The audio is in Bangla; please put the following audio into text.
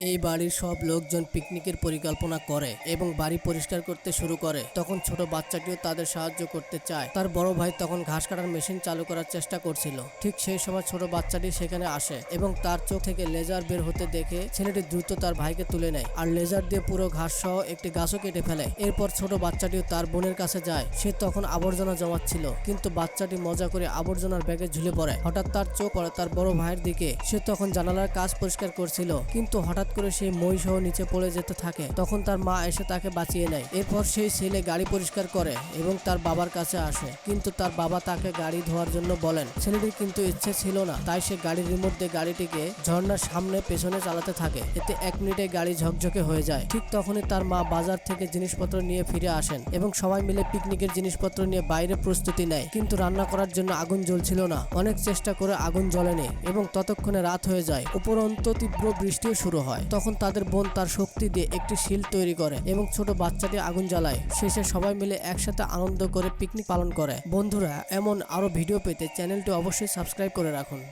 এই বাড়ির সব লোকজন পিকনিকের পরিকল্পনা করে এবং বাড়ি পরিষ্কার করতে শুরু করে। তখন ছোট বাচ্চাটিও তাদের সাহায্য করতে চায়। তার বড় ভাই তখন ঘাস কাটার মেশিন চালু করার চেষ্টা করছিল। ঠিক সেই সময় ছোট বাচ্চাটি সেখানে আসে এবং তার চোখ থেকে লেজার বের হতে দেখে ছেলেটি দ্রুত তার ভাইকে তুলে নেয় আর লেজার দিয়ে পুরো ঘাস সহ একটি গাছও কেটে ফেলে। এরপর ছোট বাচ্চাটিও তার বোনের কাছে যায়। সে তখন আবর্জনা জমাচ্ছিল, কিন্তু বাচ্চাটি মজা করে আবর্জনার ব্যাগে ঝুলে পড়ে। হঠাৎ তার চোখ পড়ে তার বড় ভাইয়ের দিকে। সে তখন জানালার কাজ পরিষ্কার করছিল, কিন্তু হঠাৎ করে সেই মই সহ নিচে পড়ে যেতে থাকে। তখন তার মা এসে তাকে বাঁচিয়ে নেয়। এরপর সেই ছেলে গাড়ি পরিষ্কার করে এবং তার বাবার কাছে আসে, কিন্তু তার বাবা তাকে গাড়ি ধোয়ার জন্য বলেন। ছেলেটির কিন্তু ইচ্ছে ছিল না, তাই সে গাড়ির রিমোট দিয়ে গাড়িটিকে ঝর্ণার সামনে পেছনে চালাতে থাকে। এতে 1 মিনিটে গাড়ি ঝকঝকে হয়ে যায়। ঠিক তখনই তার মা বাজার থেকে জিনিসপত্র নিয়ে ফিরে আসেন এবং সবাই মিলে পিকনিকের জিনিসপত্র নিয়ে বাইরে প্রস্তুতি নেয়। কিন্তু রান্না করার জন্য আগুন জ্বলছিল না। অনেক চেষ্টা করে আগুন জ্বলেনি এবং ততক্ষণে রাত হয়ে যায়। উপরন্ত তীব্র বৃষ্টিও শুরু হয়। তখন তাদের বোন তার শক্তি দিয়ে একটি শিল তৈরি করে এবং ছোট বাচ্চাটি আগুন জ্বালায়। শেষে সবাই মিলে একসাথে আনন্দ করে পিকনিক পালন করে। বন্ধুরা, এমন আরো ভিডিও পেতে চ্যানেলটি অবশ্যই সাবস্ক্রাইব করে রাখুন।